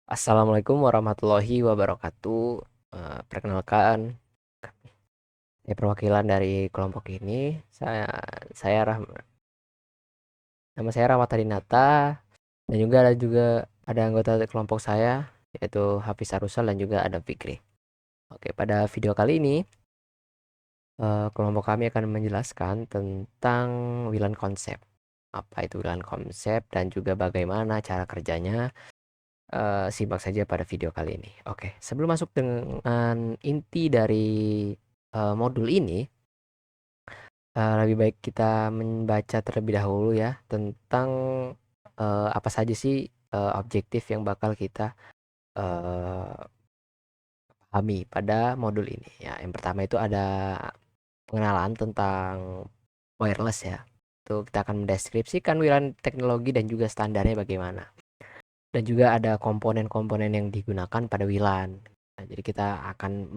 Assalamualaikum warahmatullahi wabarakatuh. Perkenalkan, perwakilan dari kelompok ini. Saya nama saya Rahmat Adinata, dan juga ada anggota kelompok saya, yaitu Hafiz Arusal dan juga Adam Fikri. Oke, pada video kali ini, kelompok kami akan menjelaskan tentang WLAN konsep. Apa itu WLAN konsep dan juga bagaimana cara kerjanya. Simak saja pada video kali ini. Oke, sebelum masuk dengan inti dari modul ini, lebih baik kita membaca terlebih dahulu ya tentang apa saja sih objektif yang bakal kita eh, pahami pada modul ini. Ya, yang pertama itu ada pengenalan tentang wireless ya. Itu kita akan mendeskripsikan WLAN teknologi dan juga standarnya bagaimana. Dan juga ada komponen-komponen yang digunakan pada WLAN. Nah, jadi kita akan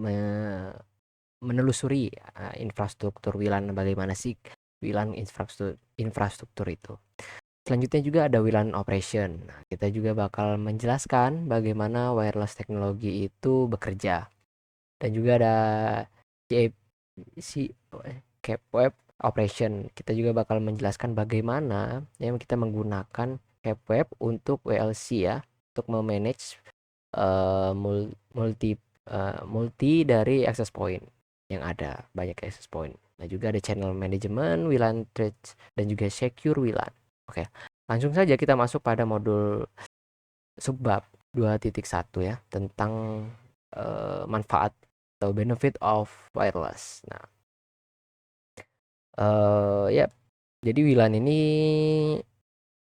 menelusuri infrastruktur WLAN, bagaimana sih WLAN infrastruktur itu. Selanjutnya juga ada WLAN operation. Nah, kita juga bakal menjelaskan bagaimana wireless teknologi itu bekerja. Dan juga ada CAP, Cap Web Operation. Kita juga bakal menjelaskan bagaimana yang kita menggunakan Cap Web untuk WLC ya, untuk memanage multi multi dari access point yang ada, banyak access point. Nah, juga ada channel management, WLAN threads, dan juga secure WLAN. Oke, langsung saja kita masuk pada modul subbab 2.1 ya, tentang manfaat atau benefit of wireless. Nah, ya, jadi WLAN ini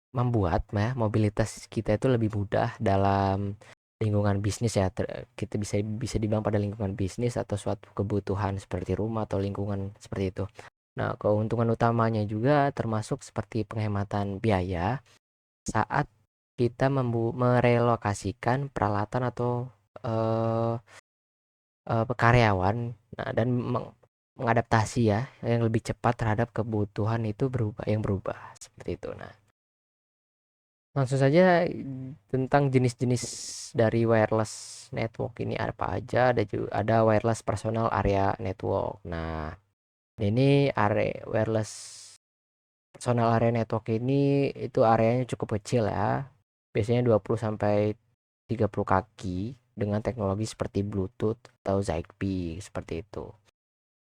membuat ya mobilitas kita itu lebih mudah dalam lingkungan bisnis ya. Kita bisa bisa dibilang pada lingkungan bisnis atau suatu kebutuhan seperti rumah atau lingkungan seperti itu. Nah, keuntungan utamanya juga termasuk seperti penghematan biaya saat kita merelokasikan peralatan atau eh, karyawan, nah, dan mengadaptasi ya yang lebih cepat terhadap kebutuhan itu berubah seperti itu. Nah, langsung saja tentang jenis-jenis dari wireless network ini apa aja. Ada wireless personal area network. Nah, ini area wireless personal area network ini itu areanya cukup kecil ya. Biasanya 20 sampai 30 kaki dengan teknologi seperti Bluetooth atau Zigbee seperti itu.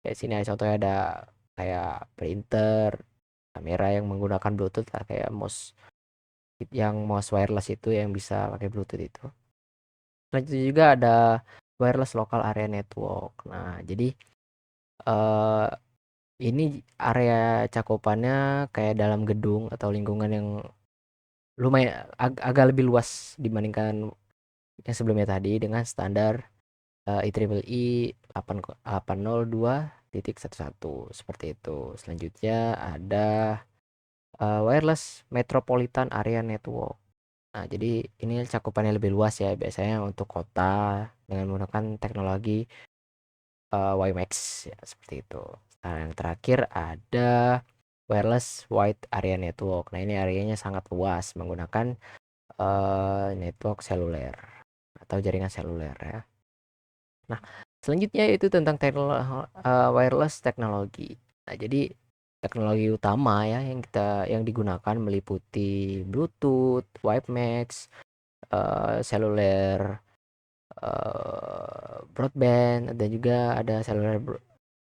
Kayak sini ada contohnya, ada kayak printer, kamera yang menggunakan Bluetooth lah, kayak mouse wireless itu yang bisa pakai Bluetooth itu. Selanjutnya juga ada wireless local area network. Nah, jadi eh, ini area cakupannya kayak dalam gedung atau lingkungan yang lumayan agak lebih luas dibandingkan yang sebelumnya tadi dengan standar IEEE 802.11 seperti itu. Selanjutnya ada wireless metropolitan area network. Nah, jadi ini cakupannya lebih luas ya, biasanya untuk kota dengan menggunakan teknologi WiMAX ya, seperti itu. Nah, yang terakhir ada wireless wide area network. Nah, ini areanya sangat luas menggunakan network seluler atau jaringan seluler ya. Nah, selanjutnya itu tentang wireless teknologi. Nah, jadi teknologi utama ya yang digunakan meliputi Bluetooth, WiMAX, seluler, broadband, dan juga ada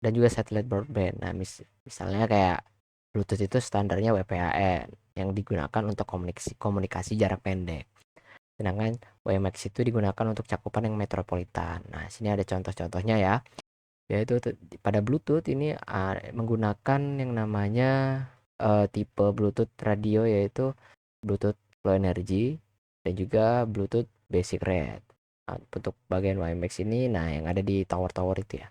dan juga satellite broadband. Nah, misalnya kayak Bluetooth itu standarnya WPAN yang digunakan untuk komunikasi komunikasi jarak pendek. Sedangkan WiMAX itu digunakan untuk cakupan yang metropolitan. Nah, sini ada contoh-contohnya ya. Yaitu pada Bluetooth ini menggunakan yang namanya tipe Bluetooth radio, yaitu Bluetooth Low Energy dan juga Bluetooth Basic Rate. Nah, untuk bagian WiMAX ini, nah yang ada di tower-tower itu ya.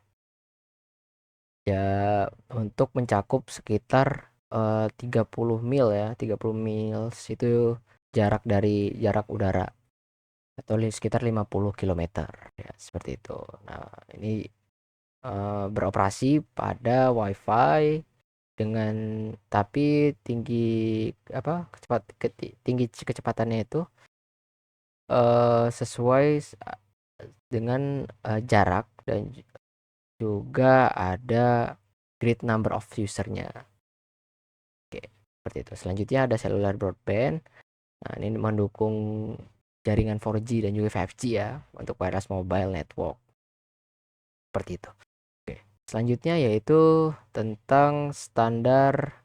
Ya, untuk mencakup sekitar 30 mil ya, 30 mil itu jarak udara atau sekitar 50 kilometer ya, seperti itu. Nah, ini beroperasi pada WiFi dengan tapi tinggi apa tinggi kecepatannya itu sesuai dengan jarak dan juga ada grid number of usernya. Oke, seperti itu. Selanjutnya ada cellular broadband. Nah, ini mendukung jaringan 4G dan juga 5G ya untuk wireless mobile network. Seperti itu. Oke. Selanjutnya yaitu tentang standar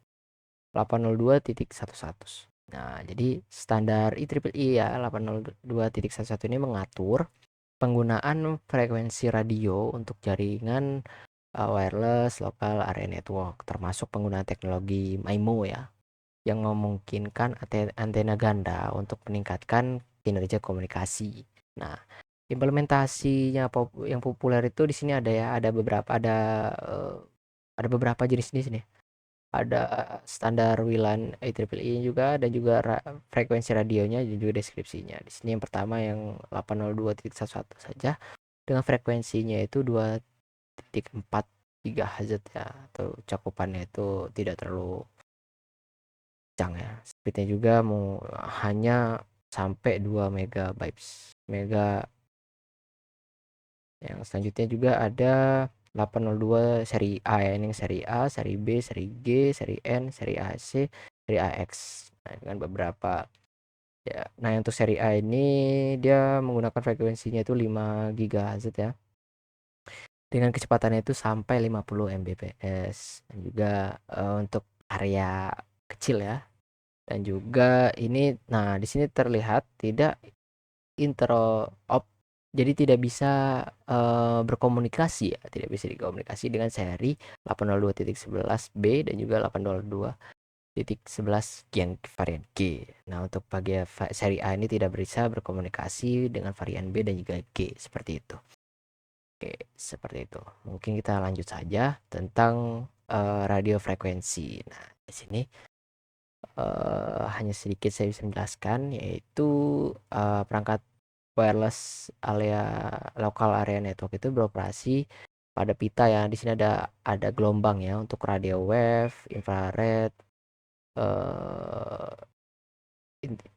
802.11. Nah, jadi standar IEEE ya 802.11 ini mengatur penggunaan frekuensi radio untuk jaringan wireless local area network, termasuk penggunaan teknologi MIMO ya, yang memungkinkan antena ganda untuk meningkatkan kinerja komunikasi. Nah, implementasinya yang populer itu di sini ada ya, ada beberapa jenis di sini. Ada standar WLAN IEEE juga, dan juga frekuensi radionya dan juga deskripsinya. Di sini yang pertama yang 802.11 saja dengan frekuensinya itu 2.4 GHz ya, atau cakupannya itu tidak terlalu kencang ya. Speednya juga hanya sampai 2 mega. Yang selanjutnya juga ada 802 seri A ya, ini seri A, seri B, seri G, seri N, seri AC, seri AX. Nah, dengan beberapa ya. Nah, untuk seri A ini dia menggunakan frekuensinya itu 5 GHz ya. Dengan kecepatannya itu sampai 50 Mbps, dan juga untuk area kecil ya. Dan juga ini, nah di sini terlihat tidak interop, jadi tidak bisa berkomunikasi ya, tidak bisa dikomunikasi dengan seri 802.11b dan juga 802.11 yang varian G. Nah, untuk bagian seri A ini tidak bisa berkomunikasi dengan varian B dan juga G, seperti itu. Oke, seperti itu. Mungkin kita lanjut saja tentang radio frekuensi. Nah, di sini hanya sedikit saya bisa menjelaskan, yaitu perangkat wireless lokal area network itu beroperasi pada pita ya. Di sini ada gelombang ya untuk radio wave, infrared, eh,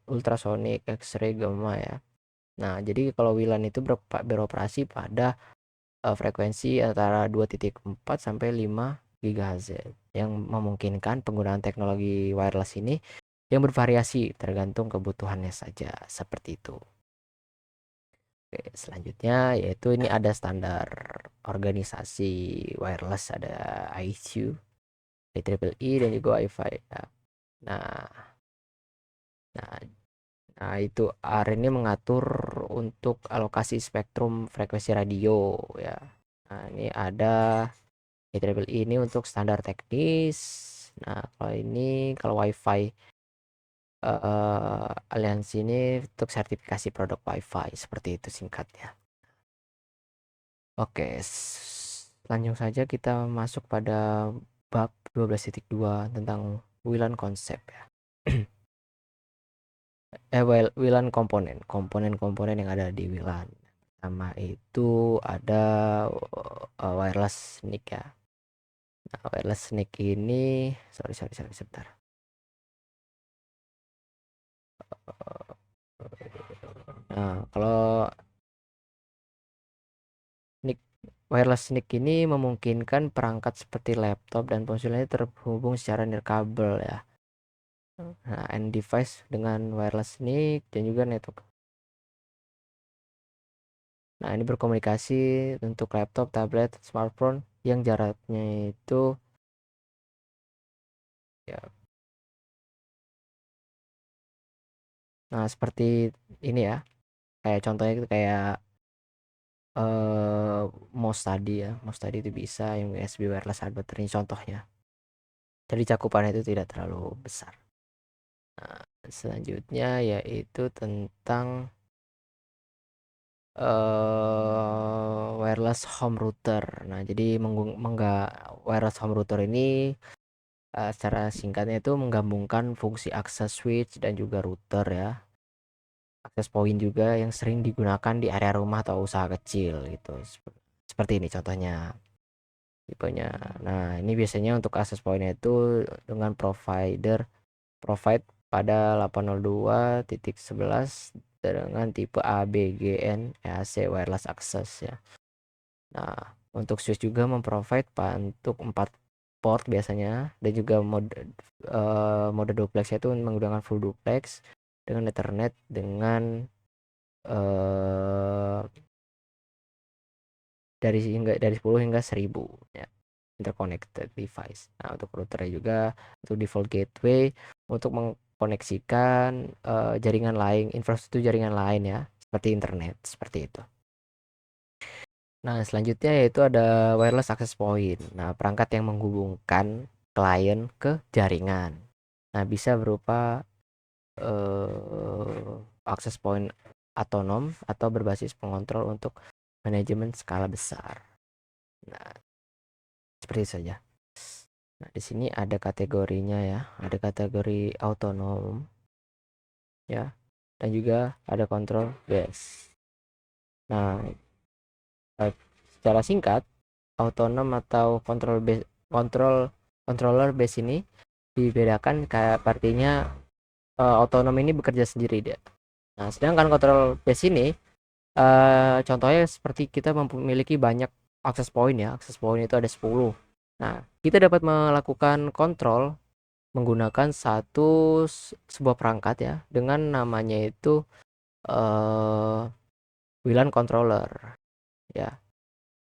ultrasonic, X-ray, gamma ya. Nah, jadi kalau WLAN itu beroperasi pada frekuensi antara 2.4 sampai 5 GHz yang memungkinkan penggunaan teknologi wireless ini yang bervariasi tergantung kebutuhannya saja, seperti itu. Oke, selanjutnya yaitu ini ada standar organisasi wireless, ada ITU, IEEE dan juga Wi-Fi ya. Nah, nah, nah itu AR ini mengatur untuk alokasi spektrum frekuensi radio ya. Nah, ini ada IEEE ini untuk standar teknis. Nah, kalau Wi-Fi aliansi ini untuk sertifikasi produk Wi-Fi, seperti itu singkatnya. Oke, langsung saja kita masuk pada bab 12.2 tentang WLAN konsep ya. WLAN komponen yang ada di WLAN. Pertama itu ada wireless NIC ya. Nah, wireless NIC ini sorry sebentar. Nah, kalau NIC wireless NIC ini memungkinkan perangkat seperti laptop dan ponsel ini terhubung secara nirkabel ya. Nah, end device dengan wireless NIC dan juga network. Nah, ini berkomunikasi untuk laptop, tablet, smartphone yang jaraknya itu ya. Nah, seperti ini ya. Kayak contohnya itu kayak mouse tadi ya. Mouse tadi itu bisa yang USB wireless adapter ini contohnya. Jadi cakupannya itu tidak terlalu besar. Nah, selanjutnya yaitu tentang wireless home router. Nah, jadi wireless home router ini secara singkatnya itu menggabungkan fungsi akses switch dan juga router ya. Akses point juga yang sering digunakan di area rumah atau usaha kecil gitu. Seperti ini contohnya tipenya. Nah, ini biasanya untuk akses point itu dengan provide pada 802.11 dengan tipe ABGN EAC wireless access ya. Nah, untuk switch juga memprovide untuk 4 port biasanya, dan juga mode duplex itu menggunakan full duplex dengan Ethernet dengan dari 10 hingga 1000 ya, interconnected device. Nah, untuk routernya juga untuk default gateway untuk mengkoneksikan jaringan lain, infrastruktur jaringan lain ya, seperti internet, seperti itu. Nah, selanjutnya yaitu ada wireless access point. Nah, perangkat yang menghubungkan klien ke jaringan. Nah, bisa berupa access point otonom atau berbasis pengontrol untuk manajemen skala besar. Nah, seperti itu saja. Nah, di sini ada kategorinya ya. Ada kategori autonom ya, dan juga ada control base. Nah, secara singkat, autonom atau controller base ini dibedakan kayak artinya autonom ini bekerja sendiri dia. Nah, sedangkan control base ini contohnya seperti kita memiliki banyak access point ya. Access point itu ada 10. Nah, kita dapat melakukan kontrol menggunakan sebuah perangkat ya, dengan namanya itu WLAN controller ya.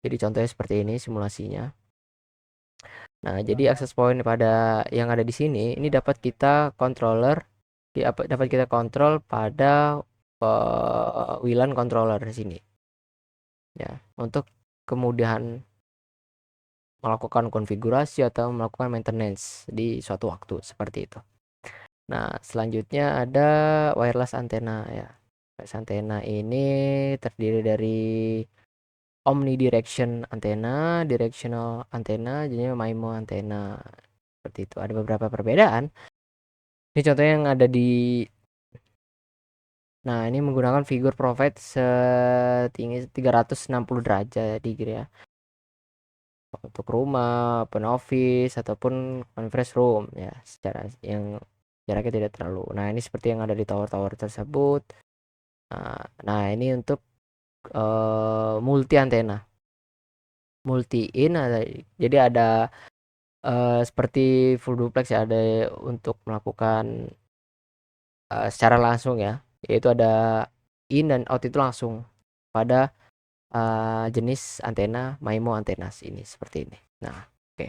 Jadi contohnya seperti ini simulasinya. Nah, jadi access point pada yang ada di sini ini dapat kita dapat kita kontrol pada WLAN controller di sini. Ya, untuk kemudahan melakukan konfigurasi atau melakukan maintenance di suatu waktu seperti itu. Nah, selanjutnya ada wireless antenna ya. Wireless antenna ini terdiri dari omnidirection antenna, directional antenna, jadinya MIMO antenna. Seperti itu. Ada beberapa perbedaan. Ini contohnya yang ada di Nah, ini menggunakan figur profile setinggi 360 derajat degree ya. Untuk rumah, open office ataupun conference room ya, secara yang jaraknya tidak terlalu. Nah, ini seperti yang ada di tower-tower tersebut. Nah, ini untuk multi antena. Multi in jadi ada seperti full duplex ya, ada untuk melakukan secara langsung ya, yaitu ada in dan out itu langsung pada jenis antena MIMO antennas ini seperti ini. Nah, oke.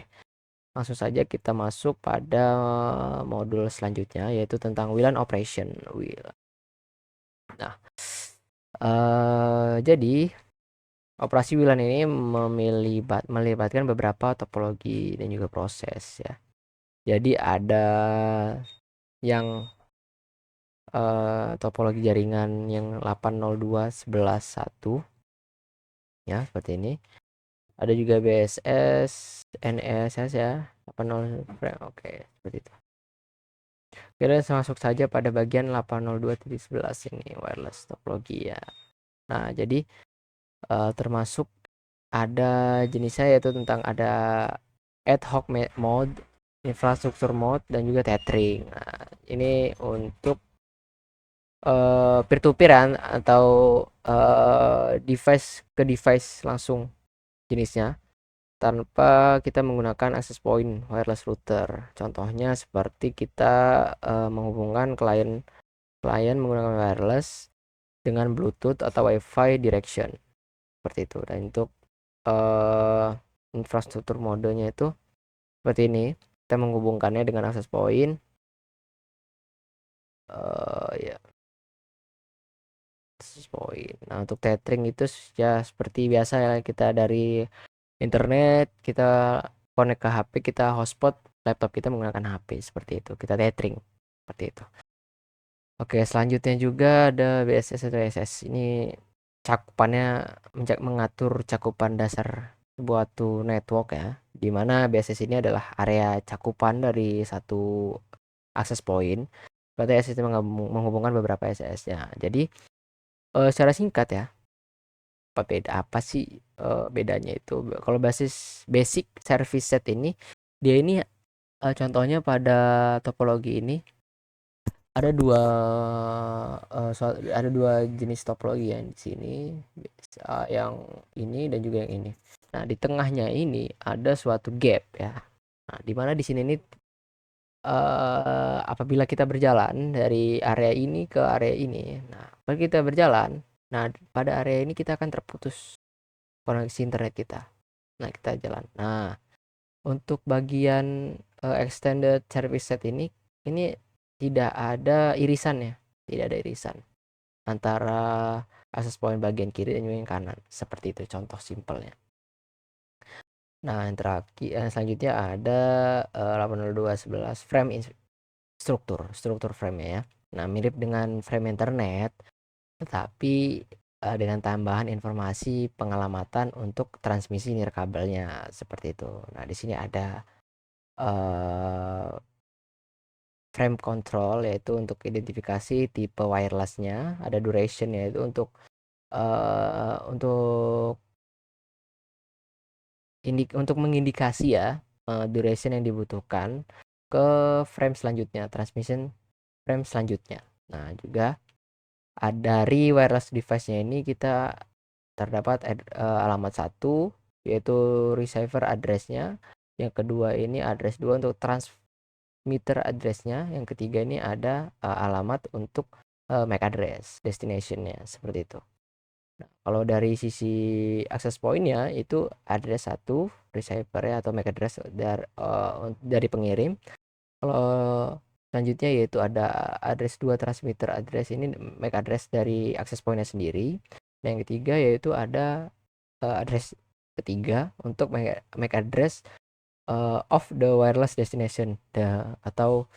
Langsung saja kita masuk pada modul selanjutnya yaitu tentang WLAN operation. Nah, jadi operasi WLAN ini melibatkan beberapa topologi dan juga proses ya. Jadi ada yang topologi jaringan yang 802.11.1 ya, seperti ini. Ada juga BSS, NSS ya, 80 oke, seperti itu. Kita masuk saja pada bagian 802.11 ini, wireless topologi ya. Nah, jadi termasuk ada jenisnya yaitu tentang ada ad hoc mode, infrastruktur mode, dan juga tethering. Nah, ini untuk peer to peer atau device ke device langsung jenisnya, tanpa kita menggunakan access point wireless router. Contohnya seperti kita menghubungkan klien menggunakan wireless dengan Bluetooth atau Wi-Fi direction seperti itu. Dan untuk infrastruktur modenya itu seperti ini, kita menghubungkannya dengan access point ya, access point. Nah, untuk tethering itu ya seperti biasa ya, kita dari internet kita connect ke HP, kita hotspot laptop kita menggunakan HP seperti itu, kita tethering seperti itu. Oke, selanjutnya juga ada BSS atau SS. Ini cakupannya mengatur cakupan dasar suatu network ya, dimana BSS ini adalah area cakupan dari satu access point. Berarti SS menghubungkan beberapa SS-nya. Jadi secara singkat ya, apa sih bedanya itu? Kalau basic service set ini, dia ini contohnya pada topologi ini ada dua ada dua jenis topologi yang di sini, yang ini dan juga yang ini. Nah, di tengahnya ini ada suatu gap ya. Nah, di mana di sini nih, apabila kita berjalan dari area ini ke area ini, nah, apabila kita berjalan, nah pada area ini kita akan terputus koneksi internet kita. Nah, kita jalan. Nah, untuk bagian extended service set ini tidak ada irisannya, tidak ada irisan antara access point bagian kiri dan juga yang kanan. Seperti itu contoh simpelnya. Nah, yang terakhir selanjutnya ada 802.11 frame struktur frame-nya ya. Nah, mirip dengan frame internet, tetapi dengan tambahan informasi pengelamatan untuk transmisi nirkabelnya seperti itu. Nah, di sini ada uh, frame control, yaitu untuk identifikasi tipe wirelessnya, ada duration, yaitu untuk untuk mengindikasi ya duration yang dibutuhkan ke frame selanjutnya, transmission frame selanjutnya. Nah, juga dari wireless device-nya ini kita terdapat alamat satu, yaitu receiver address-nya. Yang kedua ini address 2 untuk transmitter address-nya. Yang ketiga ini ada alamat untuk MAC address destination-nya, seperti itu. Nah, kalau dari sisi access point-nya itu address 1 receiver ya atau MAC address dari pengirim. Kalau selanjutnya yaitu ada address 2 transmitter address, ini MAC address dari access point-nya sendiri. Dan yang ketiga yaitu ada address ketiga untuk MAC address of the wireless destination atau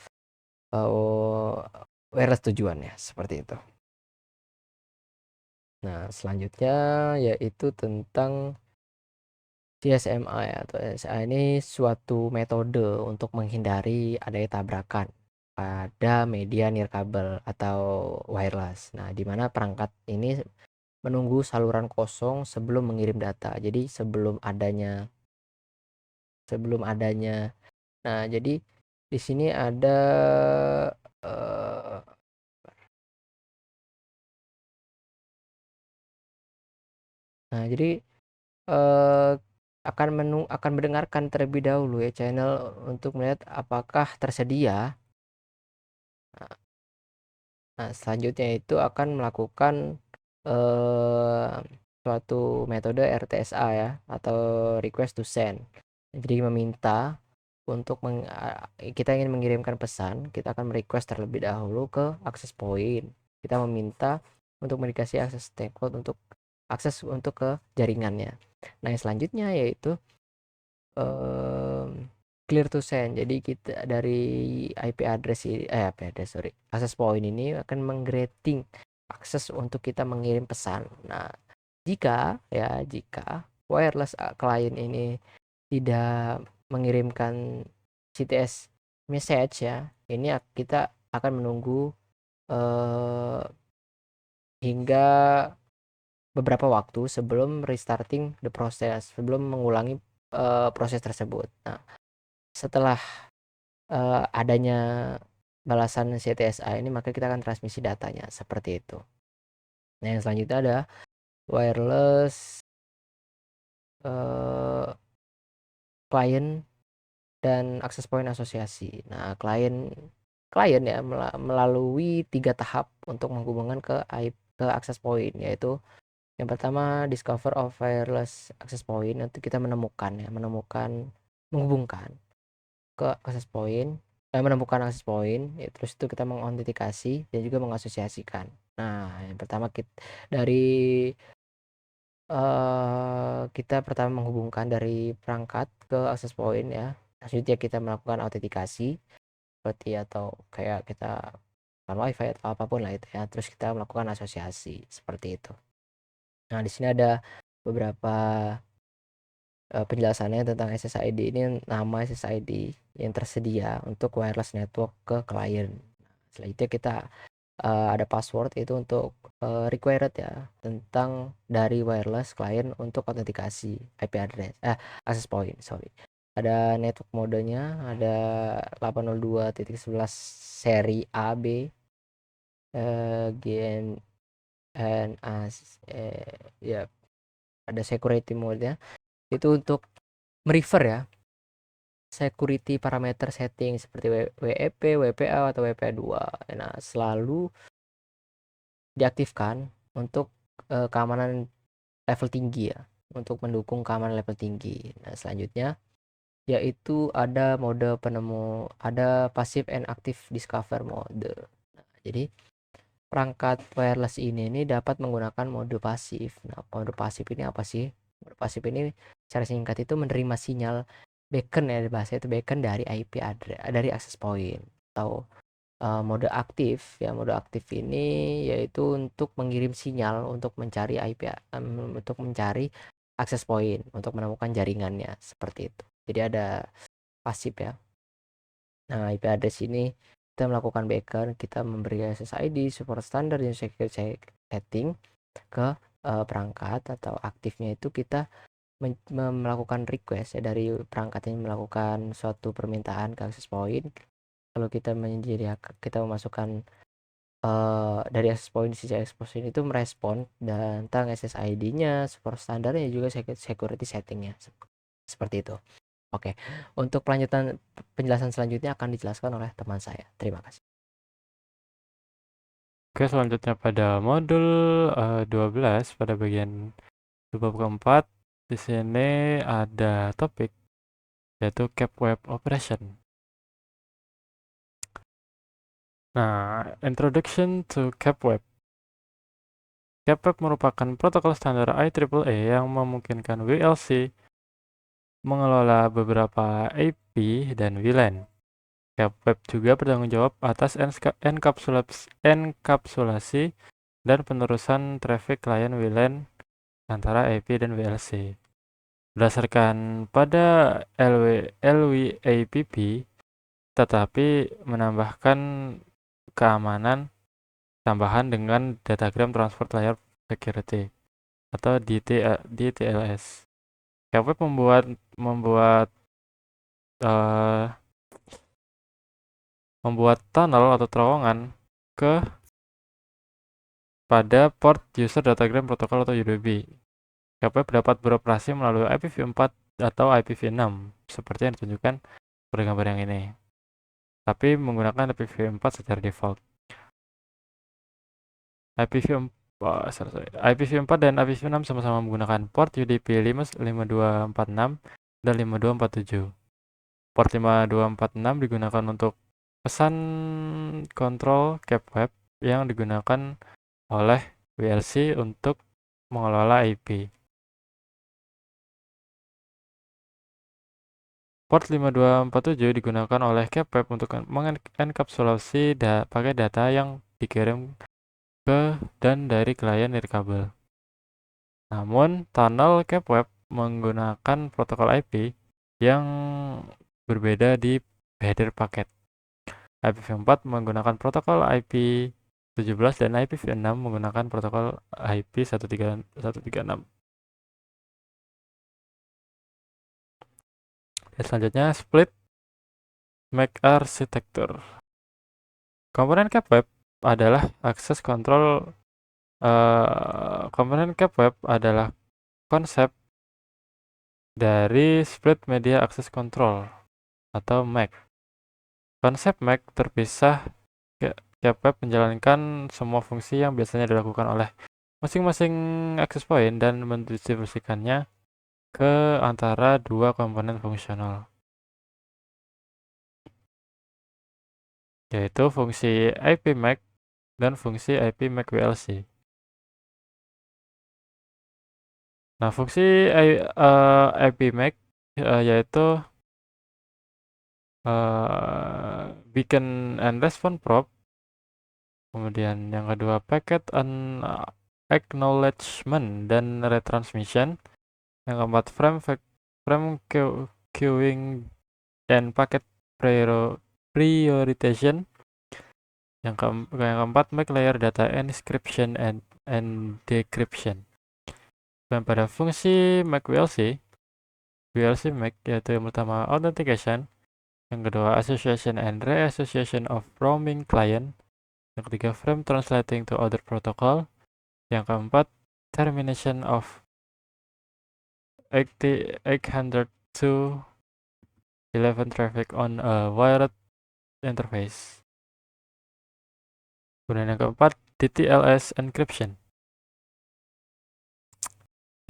wireless tujuannya, seperti itu. Nah, selanjutnya yaitu tentang CSMA ya, atau CSMA ini suatu metode untuk menghindari adanya tabrakan pada media nirkabel atau wireless. Nah, di mana perangkat ini menunggu saluran kosong sebelum mengirim data. Jadi sebelum adanya. Nah, jadi di sini ada uh, nah, jadi uh, akan mendengarkan terlebih dahulu ya channel untuk melihat apakah tersedia. Nah, selanjutnya itu akan melakukan eh, suatu metode RTSA ya, atau request to send. Jadi meminta untuk kita ingin mengirimkan pesan, kita akan request terlebih dahulu ke access point. Kita meminta untuk dikasih akses network untuk akses untuk ke jaringannya. Nah, yang selanjutnya yaitu clear to send. Jadi kita dari IP address sorry, access point ini akan menggrading akses untuk kita mengirim pesan. Nah, jika wireless client ini tidak mengirimkan CTS message ya, ini kita akan menunggu hingga beberapa waktu sebelum restarting the process, sebelum mengulangi proses tersebut. Nah, setelah adanya balasan CTSA ini, maka kita akan transmisi datanya seperti itu. Nah, yang selanjutnya ada wireless client dan access point asosiasi. Nah, klien ya melalui 3 tahap untuk menghubungkan ke access point, yaitu yang pertama discover of wireless access point. Nanti kita menghubungkan ke access point, menemukan access point ya, terus itu kita mengautentikasi dan juga mengasosiasikan. Nah, yang pertama dari kita pertama menghubungkan dari perangkat ke access point ya. Selanjutnya kita melakukan autentikasi seperti atau kayak kita wifi atau apapun lah itu ya. Terus kita melakukan asosiasi seperti itu. Nah, di sini ada beberapa penjelasannya tentang SSID. Ini nama SSID yang tersedia untuk wireless network ke klien. Selanjutnya kita ada password, itu untuk required ya, tentang dari wireless client untuk autentikasi IP address access point, sorry. Ada network modenya, ada 802.11 seri A, B, GNS, ya ada security mode-nya itu untuk merefer ya security parameter setting seperti WEP, WPA atau WPA2. Nah, selalu diaktifkan untuk keamanan level tinggi ya, untuk mendukung keamanan level tinggi. Nah, selanjutnya yaitu ada mode penemu, ada passive and active discover mode. Nah, jadi perangkat wireless ini dapat menggunakan mode pasif. Nah, mode pasif ini apa sih? Mode pasif ini secara singkat itu menerima sinyal beacon ya, bahasa itu beacon dari IP address, dari access point. Atau mode aktif ya, mode aktif ini yaitu untuk mengirim sinyal untuk mencari IP, untuk mencari access point, untuk menemukan jaringannya seperti itu. Jadi ada pasif ya. Nah, IP address ini kita melakukan beacon, kita memberi SSID, support standar dan security setting ke perangkat, atau aktifnya itu kita melakukan request ya, dari perangkat yang melakukan suatu permintaan ke access point. Kalau kita memasukkan dari access point, sisi access point itu merespon dan tentang SSID-nya, support standarnya juga security setting-nya seperti itu. Oke, untuk pelanjutan penjelasan selanjutnya akan dijelaskan oleh teman saya. Terima kasih. Oke, selanjutnya pada modul 12 pada bagian bab keempat, di sini ada topik yaitu Cap Web Operation. Nah, Introduction to Cap Web. Cap Web merupakan protokol standar IEEE yang memungkinkan WLC mengelola beberapa IP dan VLAN. Cap Web juga bertanggung jawab atas enkapsulasi dan penerusan traffic klien VLAN antara IP dan WLC. Berdasarkan pada LWAPP, tetapi menambahkan keamanan tambahan dengan Datagram Transport Layer Security atau DTLS. Cap Web uh, membuat tunnel atau terowongan ke pada port User Datagram Protocol atau UDP. Cap Web dapat beroperasi melalui IPv4 atau IPv6 seperti yang ditunjukkan pada gambar yang ini, tapi menggunakan IPv4 secara default. IPv4 dan IPv6 sama-sama menggunakan port UDP 5246 dan 5247. Port 5246 digunakan untuk pesan kontrol Cap Web yang digunakan oleh WLC untuk mengelola IP. Port 5247 digunakan oleh Cap Web untuk mengenkapsulasi paket data yang dikirim ke dan dari klien nirkabel. Namun, tunnel Cap Web menggunakan protokol IP yang berbeda di header paket. IPv4 menggunakan protokol IP17 dan IPv6 menggunakan protokol IP1366. Dan selanjutnya, split MAC architecture. Komponen Cap Web adalah akses kontrol. Komponen Cap Web adalah konsep dari Split Media Access Control atau MAC. Konsep MAC terpisah. Cap Web menjalankan semua fungsi yang biasanya dilakukan oleh masing-masing access point dan mendistribusikannya ke antara dua komponen fungsional, yaitu fungsi IP MAC dan fungsi IP MAC WLC. Nah, fungsi IP MAC yaitu beacon and response probe. Kemudian yang kedua packet acknowledgement dan retransmission. Yang keempat frame queuing dan packet prioritization. Yang keempat MAC layer data encryption and decryption. Dan pada fungsi MAC WLC MAC yaitu yang pertama authentication, yang kedua association and reassociation of roaming client, Yang ketiga, frame translating to other protocol. Yang keempat, termination of 802.11 traffic on a wired interface. Kemudian yang keempat, DTLS encryption.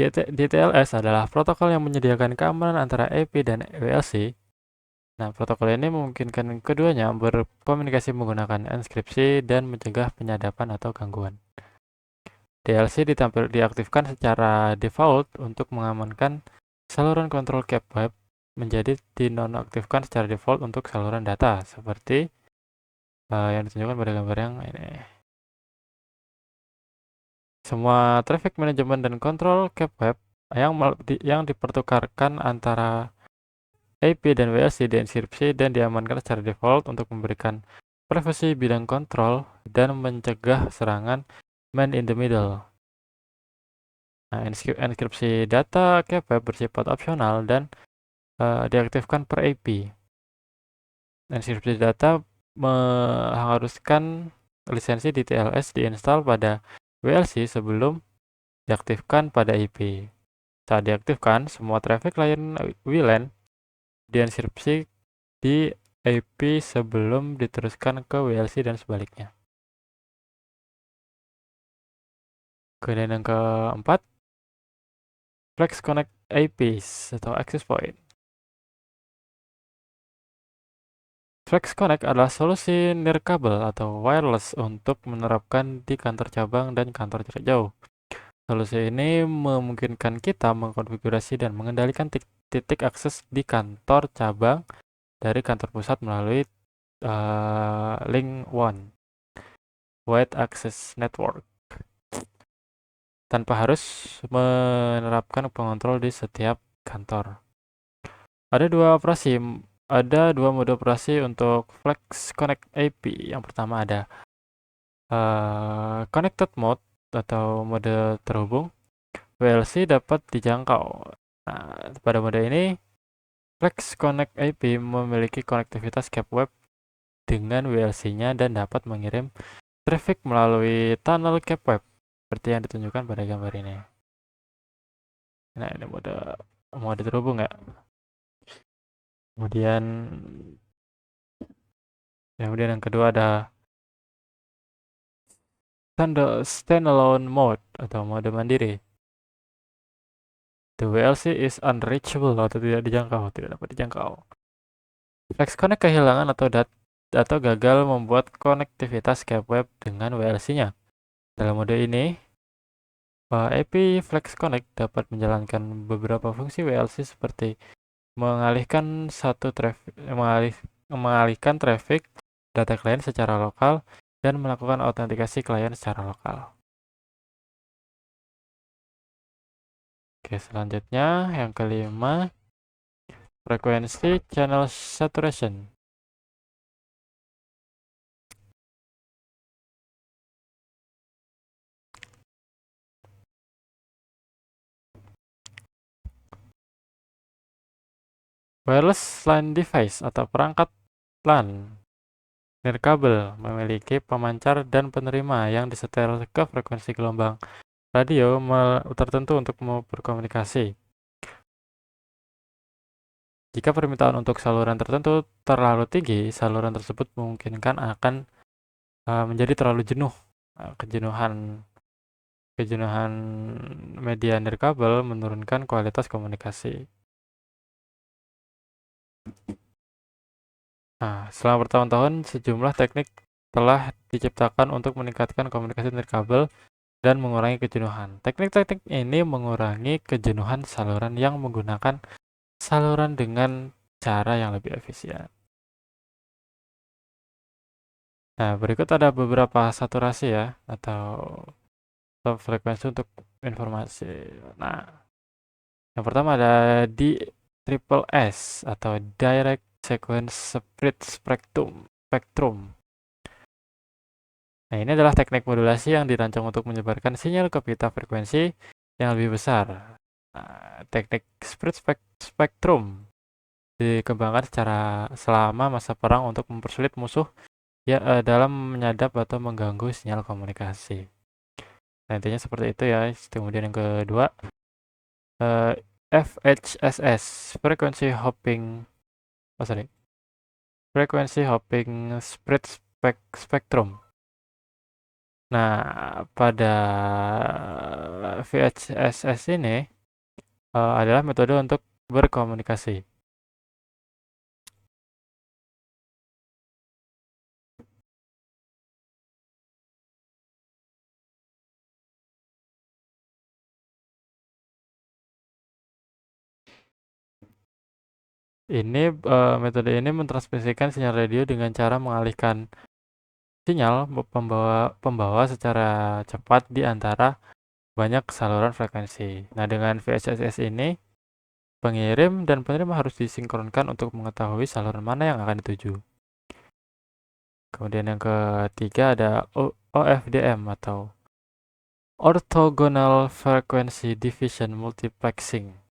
DTLS adalah protokol yang menyediakan keamanan antara IP dan WLC. Nah, protokol ini memungkinkan keduanya berkomunikasi menggunakan enkripsi dan mencegah penyadapan atau gangguan. DLC diaktifkan secara default untuk mengamankan saluran kontrol cap web, menjadi dinonaktifkan secara default untuk saluran data, seperti yang ditunjukkan pada gambar yang ini. Semua traffic management dan kontrol cap web yang dipertukarkan antara IP dan WLC dienkripsi dan diamankan secara default untuk memberikan privasi bidang kontrol dan mencegah serangan man in the middle. Nah, enkripsi data cap web bersifat opsional dan diaktifkan per IP. Enkripsi data mengharuskan lisensi DTLS diinstal pada WLC sebelum diaktifkan pada IP. Saat diaktifkan, semua traffic layan WLAN dienkripsi di IP sebelum diteruskan ke WLC dan sebaliknya. Kemudian yang keempat, Flex Connect IPs atau access point. Flex Connect adalah solusi nirkabel atau wireless untuk menerapkan di kantor cabang dan kantor jarak jauh. Solusi ini memungkinkan kita mengkonfigurasi dan mengendalikan titik akses di kantor cabang dari kantor pusat melalui Link One Wide Access Network tanpa harus menerapkan pengontrol di setiap kantor. Ada dua mode operasi untuk Flex Connect IP. Yang pertama ada Connected Mode atau mode terhubung. WLC dapat dijangkau. Nah, pada mode ini, Flex Connect IP memiliki konektivitas cap web dengan WLC-nya dan dapat mengirim traffic melalui tunnel cap web, seperti yang ditunjukkan pada gambar ini. Nah, ini mode terhubung ya. Kemudian yang kedua ada standalone mode atau mode mandiri. The WLC is unreachable atau tidak dapat dijangkau. Flex Connect kehilangan atau gagal membuat konektivitas cap web dengan WLC-nya. Dalam mode ini, IP Flex Connect dapat menjalankan beberapa fungsi WLC seperti mengalihkan traffic data klien secara lokal dan melakukan autentikasi klien secara lokal. Oke, selanjutnya yang kelima, frekuensi channel saturation. Wireless LAN device atau perangkat LAN nirkabel memiliki pemancar dan penerima yang disetel ke frekuensi gelombang radio tertentu untuk berkomunikasi. Jika permintaan untuk saluran tertentu terlalu tinggi, saluran tersebut memungkinkan akan menjadi terlalu jenuh. Kejenuhan media nirkabel menurunkan kualitas komunikasi. Nah, selama bertahun-tahun, sejumlah teknik telah diciptakan untuk meningkatkan komunikasi nirkabel dan mengurangi kejenuhan. Teknik-teknik ini mengurangi kejenuhan saluran yang menggunakan saluran dengan cara yang lebih efisien. Nah, berikut ada beberapa saturasi ya, atau top frekuensi untuk informasi. Nah, yang pertama ada di triple S atau Direct Sequence Spread Spectrum. Nah, ini adalah teknik modulasi yang dirancang untuk menyebarkan sinyal ke pita frekuensi yang lebih besar. Nah, teknik spread spectrum dikembangkan selama masa perang untuk mempersulit musuh dalam menyadap atau mengganggu sinyal komunikasi. Nah, intinya seperti itu ya. Kemudian yang kedua, eh, FHSS, Frequency Hopping Spread Spectrum. Nah, pada VHSS ini adalah metode untuk berkomunikasi. Metode ini mentransmisikan sinyal radio dengan cara mengalihkan sinyal pembawa secara cepat di antara banyak saluran frekuensi. Nah, dengan VHSS ini, pengirim dan penerima harus disinkronkan untuk mengetahui saluran mana yang akan dituju. Kemudian yang ketiga ada OFDM atau Orthogonal Frequency Division Multiplexing.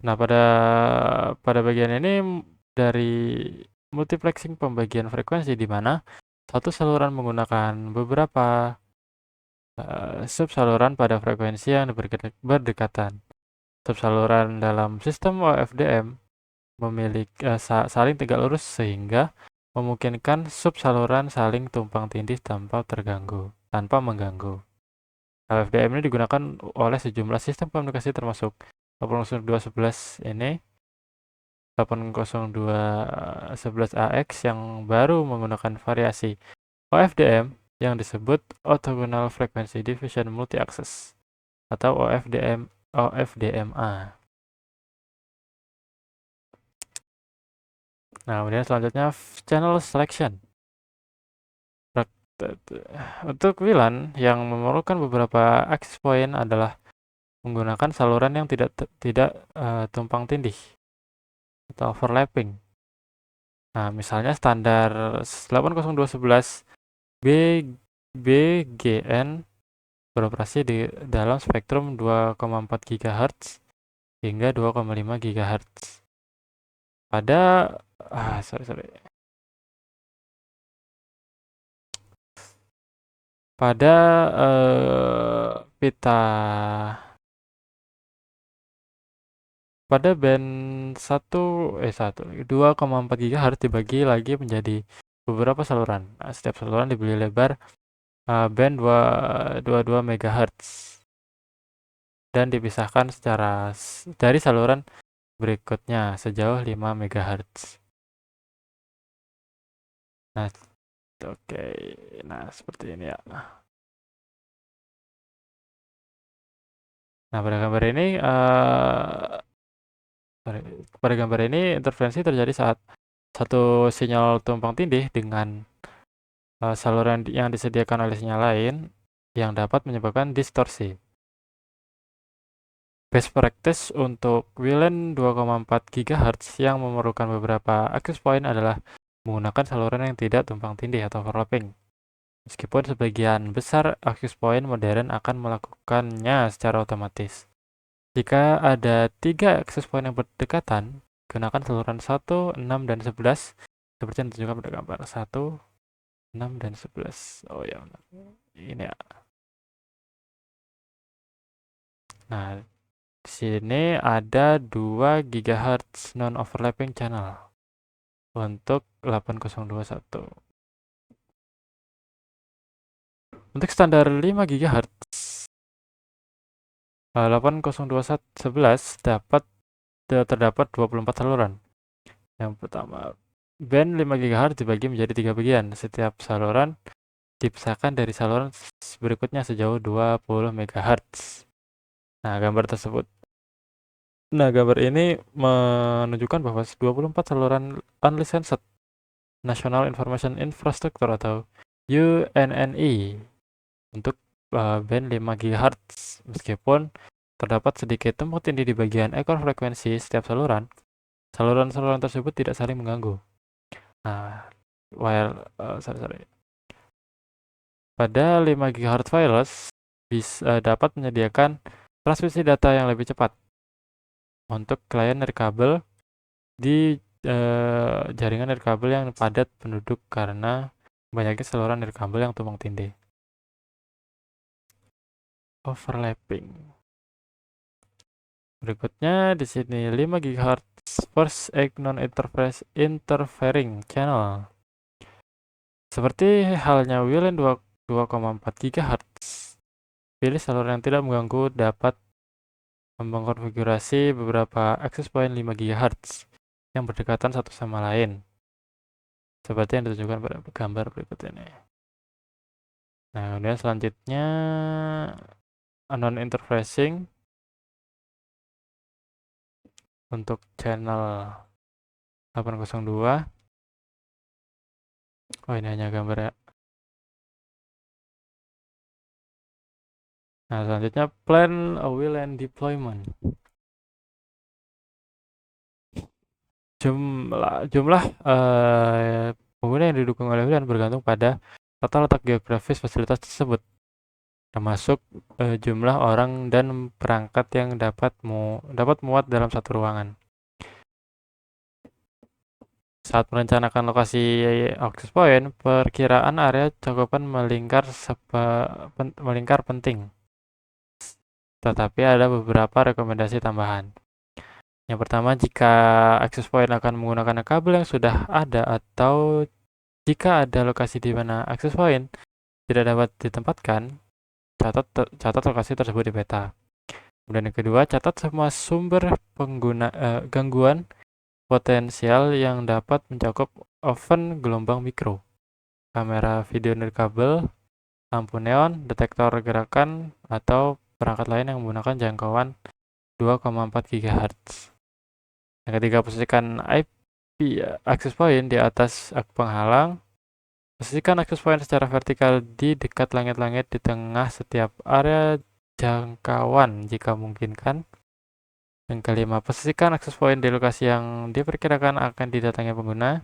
Nah, pada bagian ini dari multiplexing pembagian frekuensi di mana satu saluran menggunakan beberapa subsaluran pada frekuensi yang berdekatan. Subsaluran dalam sistem OFDM memiliki saling tegak lurus sehingga memungkinkan subsaluran saling tumpang tindih tanpa mengganggu. OFDM ini digunakan oleh sejumlah sistem komunikasi termasuk 802.11 ini 802.11ax yang baru menggunakan variasi OFDM yang disebut Orthogonal Frequency Division Multi-Access atau OFDMA. Nah, kemudian selanjutnya channel selection. Untuk WLAN yang memerlukan beberapa access point adalah menggunakan saluran yang tidak tumpang tindih atau overlapping. Nah, misalnya standar 802.11 BGN beroperasi di dalam spektrum 2,4 GHz hingga 2,5 GHz. Pada pada pita pada band 2,4 GHz dibagi lagi menjadi beberapa saluran. Nah, setiap saluran diberi lebar band 2,22 MHz dan dipisahkan dari saluran berikutnya sejauh 5 MHz. Nah, oke. Nah, seperti ini ya. Nah, pada gambar ini interferensi terjadi saat satu sinyal tumpang tindih dengan saluran yang disediakan oleh sinyal lain yang dapat menyebabkan distorsi. Best practice untuk WLAN 2,4 GHz yang memerlukan beberapa access point adalah menggunakan saluran yang tidak tumpang tindih atau overlapping. Meskipun sebagian besar access point modern akan melakukannya secara otomatis. Jika ada 3 access point yang berdekatan, gunakan saluran 1, 6, dan 11 seperti yang ditunjukkan pada gambar 1, 6, dan 11. Oh ya, ini ya. Nah, di sini ada 2 GHz non-overlapping channel untuk 8021. Untuk standar 5 GHz 802.11 terdapat 24 saluran. Yang pertama, band 5 GHz dibagi menjadi 3 bagian. Setiap saluran dipisahkan dari saluran berikutnya sejauh 20 MHz. Nah, gambar ini menunjukkan bahwa 24 saluran unlicensed National Information Infrastructure atau UNNI untuk band 5 GHz. Meskipun terdapat sedikit tumpang tindih di bagian ekor frekuensi setiap saluran, saluran-saluran tersebut tidak saling mengganggu. Nah, pada 5 GHz wireless dapat menyediakan transmisi data yang lebih cepat untuk klien nirkabel di jaringan nirkabel yang padat penduduk karena banyaknya saluran nirkabel yang tumpang tindih. Overlapping. Berikutnya di sini 5 GHz first egg non-interfering channel. Seperti halnya WLAN 2,4 GHz. Pilih saluran yang tidak mengganggu dapat mengkonfigurasi beberapa access point 5 GHz yang berdekatan satu sama lain. Seperti yang ditunjukkan pada gambar berikut ini. Nah, kemudian selanjutnya non-interfacing untuk channel 802. Oh, ini hanya gambar ya. Nah, selanjutnya plan a WLAN deployment. Jumlah pengguna yang didukung oleh WLAN bergantung pada tata letak geografis fasilitas tersebut, termasuk jumlah orang dan perangkat yang dapat muat dalam satu ruangan. Saat merencanakan lokasi access point, perkiraan area cakupan melingkar penting. Tetapi ada beberapa rekomendasi tambahan. Yang pertama, jika access point akan menggunakan kabel yang sudah ada atau jika ada lokasi di mana access point tidak dapat ditempatkan, catat lokasi tersebut di peta. Kemudian yang kedua, catat semua sumber gangguan potensial yang dapat mencakup oven gelombang mikro, kamera video nirkabel, lampu neon, detektor gerakan, atau perangkat lain yang menggunakan jangkauan 2,4 GHz. Yang ketiga, posisikan IP access point di atas penghalang. Posisikan access point secara vertikal di dekat langit-langit di tengah setiap area jangkauan jika memungkinkan. Yang kelima, posisikan access point di lokasi yang diperkirakan akan didatangi pengguna.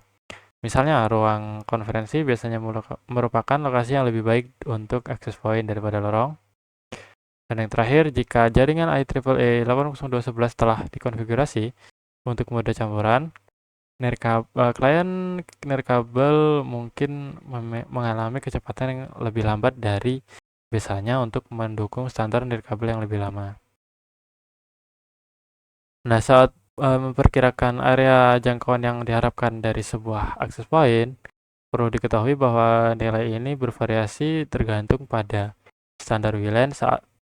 Misalnya, ruang konferensi biasanya merupakan lokasi yang lebih baik untuk access point daripada lorong. Dan yang terakhir, jika jaringan IEEE 802.11 telah dikonfigurasi untuk mode campuran, klien nirkabel mungkin mengalami kecepatan yang lebih lambat dari biasanya untuk mendukung standar nirkabel yang lebih lama. Nah, saat memperkirakan area jangkauan yang diharapkan dari sebuah access point, perlu diketahui bahwa nilai ini bervariasi tergantung pada standar WLAN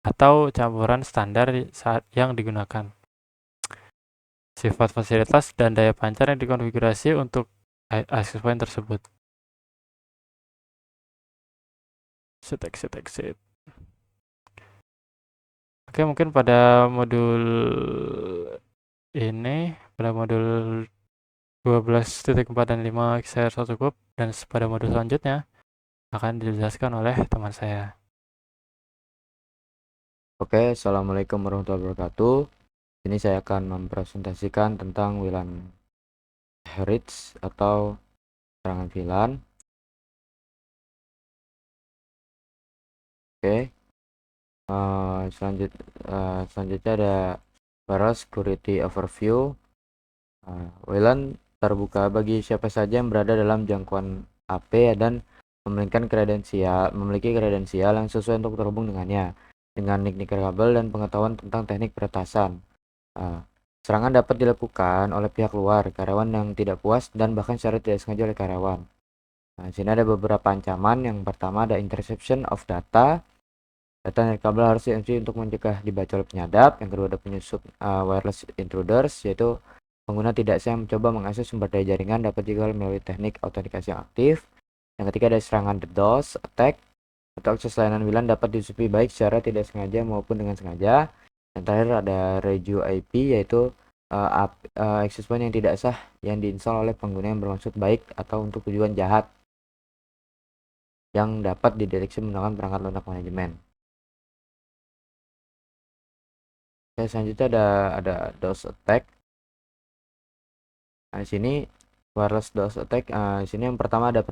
atau campuran standar saat yang digunakan. Sifat fasilitas dan daya pancar yang dikonfigurasi untuk access point tersebut. Exit. Oke, mungkin pada modul ini, pada modul 12.4 dan 5 XR1 cukup, dan pada modul selanjutnya akan dijelaskan oleh teman saya. Oke, assalamualaikum warahmatullahi wabarakatuh. Ini saya akan mempresentasikan tentang WLAN Hertz atau serangan VLAN. Oke, selanjutnya ada Firewall Security Overview. WLAN terbuka bagi siapa saja yang berada dalam jangkauan AP dan memiliki kredensial yang sesuai untuk terhubung dengannya dengan nik kabel dan pengetahuan tentang teknik peretasan. Serangan dapat dilakukan oleh pihak luar, karyawan yang tidak puas, dan bahkan secara tidak sengaja oleh karyawan. Nah, di sini ada beberapa ancaman. Yang pertama ada interception of data. Data nirkabel harus di-encrypt untuk mencegah dibaca oleh penyadap. Yang kedua ada penyusup wireless intruders, yaitu pengguna tidak sengaja mencoba mengakses sumber daya jaringan dapat juga melalui teknik autentikasi yang aktif. Yang ketiga ada serangan DDoS attack atau akses layanan WLAN dapat disusupi baik secara tidak sengaja maupun dengan sengaja. Yang terakhir ada Regio IP, yaitu access point yang tidak sah yang diinstal oleh pengguna yang bermaksud baik atau untuk tujuan jahat yang dapat dideteksi menggunakan perangkat lunak manajemen. Oke, selanjutnya ada DOS attack. Nah, di sini wireless DOS attack. Di sini yang pertama ada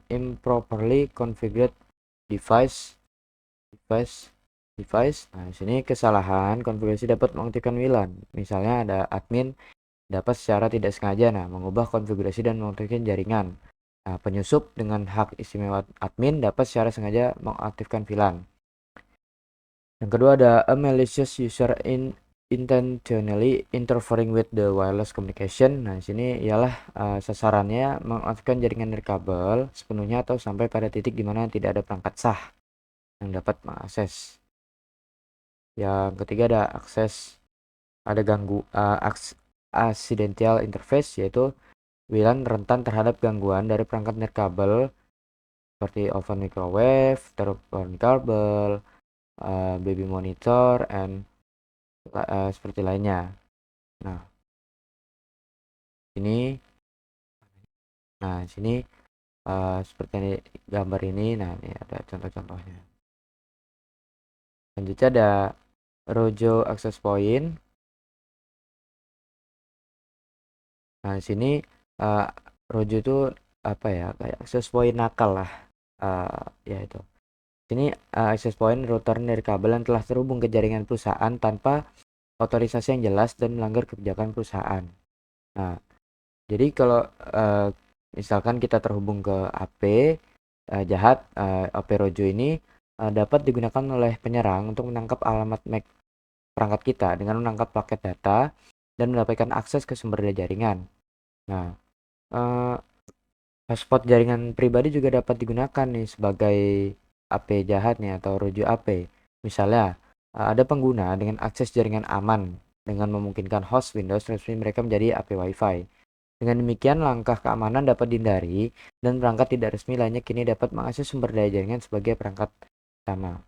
improperly configured device device. Nah, di sini kesalahan konfigurasi dapat mengaktifkan WLAN. Misalnya ada admin dapat secara tidak sengaja mengubah konfigurasi dan mengaktifkan jaringan. Nah, penyusup dengan hak istimewa admin dapat secara sengaja mengaktifkan VLAN. Yang kedua ada a malicious user intentionally interfering with the wireless communication. Nah, di sini ialah sasarannya mengaktifkan jaringan nirkabel sepenuhnya atau sampai pada titik di mana tidak ada perangkat sah yang dapat mengakses. Yang ketiga ada accidental interface, yaitu WLAN rentan terhadap gangguan dari perangkat nirkabel seperti oven microwave, telepon kabel, baby monitor, and seperti lainnya. Nah, ini sini seperti ini, gambar ini. Nah, ini ada contoh-contohnya. Selanjutnya ada Rojo access point. Nah, di sini Rojo itu apa ya, kayak access point nakal lah. Ya itu. Sini access point router dari kabel yang telah terhubung ke jaringan perusahaan tanpa otorisasi yang jelas dan melanggar kebijakan perusahaan. Nah, jadi kalau misalkan kita terhubung ke AP jahat, AP Rojo ini dapat digunakan oleh penyerang untuk menangkap alamat MAC perangkat kita dengan menangkap paket data dan mendapatkan akses ke sumber daya jaringan. Nah, hotspot jaringan pribadi juga dapat digunakan nih sebagai AP jahat nih atau Rojo AP. Misalnya, ada pengguna dengan akses jaringan aman dengan memungkinkan host Windows resmi mereka menjadi AP Wi-Fi. Dengan demikian, langkah keamanan dapat dihindari dan perangkat tidak resmi lainnya kini dapat mengakses sumber daya jaringan sebagai perangkat utama.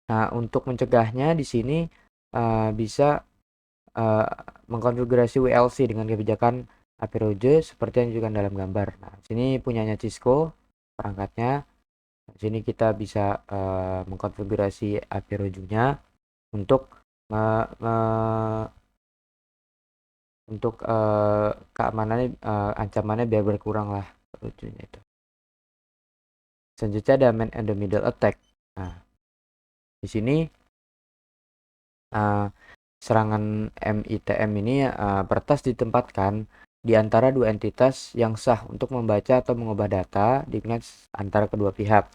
Nah, untuk mencegahnya di sini bisa mengkonfigurasi WLC dengan kebijakan AP Rojo seperti yang ditunjukkan dalam gambar. Nah, sini punyanya Cisco perangkatnya. Di sini kita bisa mengkonfigurasi AP Rojo-nya untuk keamanannya, ancamannya biar berkurang lah Rojo-nya itu. Selanjutnya ada man in the middle attack. Nah, di sini serangan MITM ini peretas ditempatkan di antara dua entitas yang sah untuk membaca atau mengubah data di internet antara kedua pihak.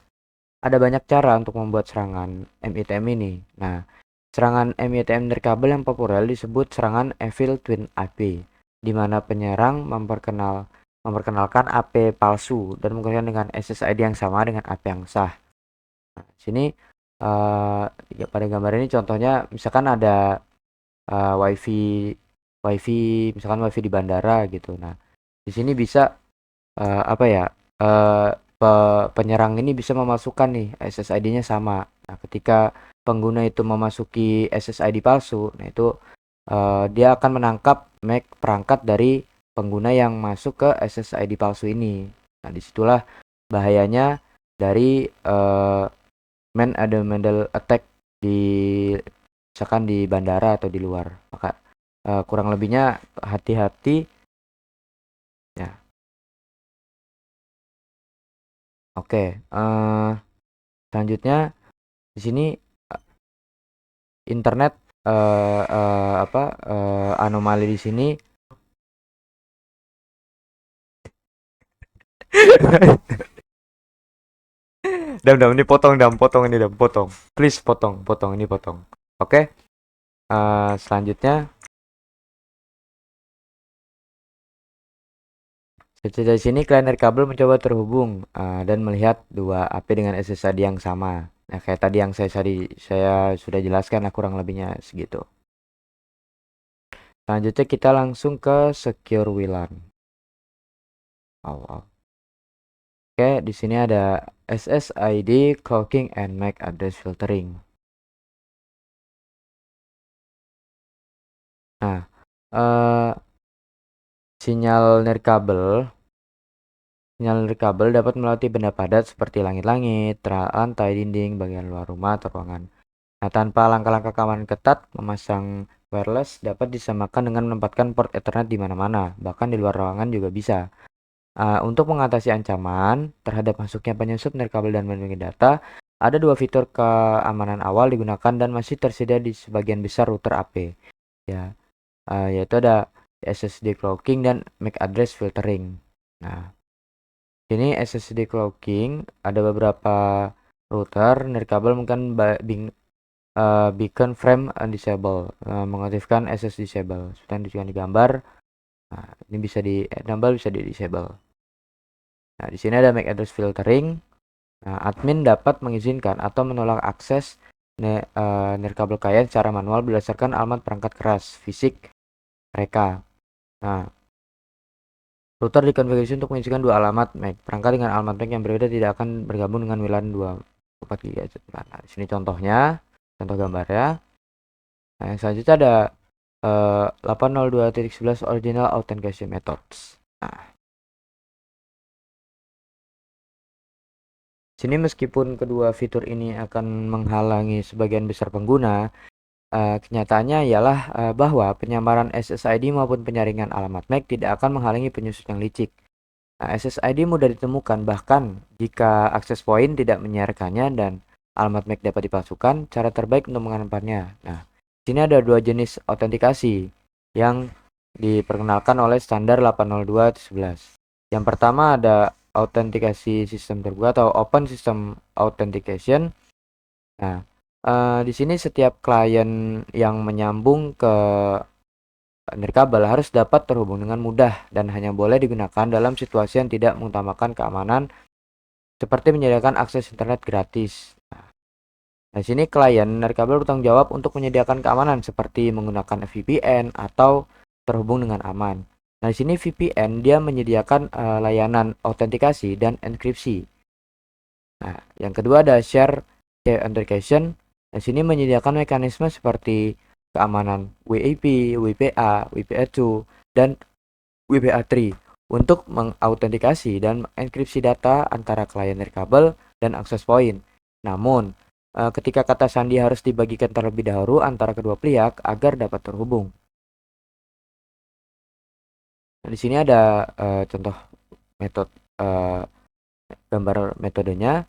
Ada banyak cara untuk membuat serangan MITM ini. Nah, serangan MITM nirkabel yang populer disebut serangan Evil Twin AP, di mana penyerang memperkenalkan AP palsu dan menggunakan dengan SSID yang sama dengan AP yang sah. Nah, sini ya, pada gambar ini contohnya misalkan ada wifi misalkan wifi di bandara gitu. Nah, di sini bisa apa ya, penyerang ini bisa memasukkan nih SSID-nya sama. Nah, ketika pengguna itu memasuki SSID palsu, nah itu dia akan menangkap MAC perangkat dari pengguna yang masuk ke SSID palsu ini. Nah, disitulah bahayanya dari man ada middle attack di misalkan di bandara atau di luar. Maka kurang lebihnya hati-hati ya. Oke, selanjutnya di sini internet anomali di sini. Dam ini potong potong. Please potong ini potong. Oke. Selanjutnya dari sini klien kabel mencoba terhubung dan melihat dua AP dengan SSID yang sama. Nah, kayak tadi yang saya sudah jelaskan lah kurang lebihnya segitu. Selanjutnya kita langsung ke secure WLAN. Oke, di sini ada SSID cloaking and MAC address filtering. Nah, sinyal nirkabel dapat melewati benda padat seperti langit-langit, lantai, dinding, bagian luar rumah atau ruangan. Nah, tanpa langkah-langkah keamanan ketat, memasang wireless dapat disamakan dengan menempatkan port Ethernet di mana-mana, bahkan di luar ruangan juga bisa. Untuk mengatasi ancaman terhadap masuknya penyusup nirkabel dan melindungi data, Ada dua fitur keamanan awal digunakan dan masih tersedia di sebagian besar router AP, ya, yaitu ada SSD cloaking dan MAC address filtering. Nah, ini SSD cloaking ada beberapa router nirkabel mungkin beacon frame disable, mengaktifkan SS disable seperti yang ditunjukkan di gambar. Nah, ini bisa di enable, bisa di disable. Nah, di sini ada MAC address filtering. Nah, admin dapat mengizinkan atau menolak akses nirkabel client secara manual berdasarkan alamat perangkat keras fisik mereka. Nah, router dikonfigurasi untuk mengizinkan dua alamat MAC. Perangkat dengan alamat MAC yang berbeda tidak akan bergabung dengan WLAN 24 GHz. Nah, di sini contohnya, contoh gambarnya. Nah, yang selanjutnya ada 802.11 original authentication methods. Nah, sini meskipun kedua fitur ini akan menghalangi sebagian besar pengguna, kenyataannya ialah bahwa penyamaran SSID maupun penyaringan alamat MAC tidak akan menghalangi penyusun yang licik. Nah, SSID mudah ditemukan bahkan jika akses point tidak menyiarkannya dan alamat MAC dapat dipalsukan. Cara terbaik untuk mengamankannya. Nah, sini ada dua jenis autentikasi yang diperkenalkan oleh standar 802.11. Yang pertama ada autentikasi sistem terbuka atau Open System Authentication. Nah, di sini setiap klien yang menyambung ke nirkabel harus dapat terhubung dengan mudah dan hanya boleh digunakan dalam situasi yang tidak mengutamakan keamanan, seperti menyediakan akses internet gratis. Nah, di sini klien nirkabel bertanggung jawab untuk menyediakan keamanan seperti menggunakan VPN atau terhubung dengan aman. Nah, di sini VPN dia menyediakan layanan autentikasi dan enkripsi. Nah, yang kedua ada share authentication. Di sini menyediakan mekanisme seperti keamanan WAP, WPA, WPA2, dan WPA3 untuk mengautentikasi dan mengenkripsi data antara klien nirkabel dan access point. Namun, ketika kata sandi harus dibagikan terlebih dahulu antara kedua pihak agar dapat terhubung. Nah, di sini ada contoh metode gambar metodenya.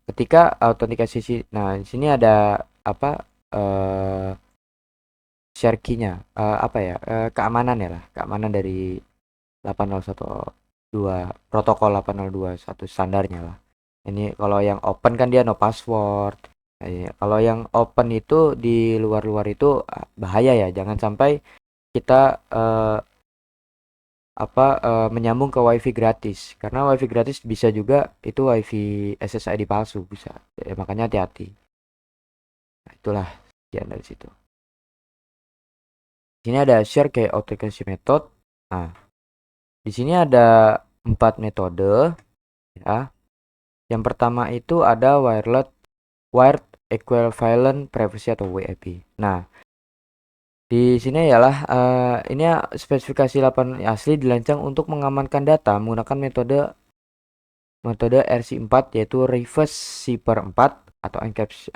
Ketika autentikasi, nah di sini ada apa share key-nya, keamanan ya lah, keamanan dari 802 protokol 802.1 standarnya lah. Ini kalau yang open kan dia no password. Nah, kalau yang open itu di luar-luar itu bahaya ya, jangan sampai kita menyambung ke wifi gratis, karena wifi gratis bisa juga itu wifi SSID palsu bisa, ya, makanya hati-hati. Nah, itulah sekian dari situ. Sini ada share key authentication method. Nah, di sini ada 4 metode ya. Yang pertama itu ada wired equivalent privacy atau WEP. Nah, di sini ialah ini spesifikasi 8 asli dirancang untuk mengamankan data menggunakan metode RC4 yaitu reverse cipher 4 atau enkripsi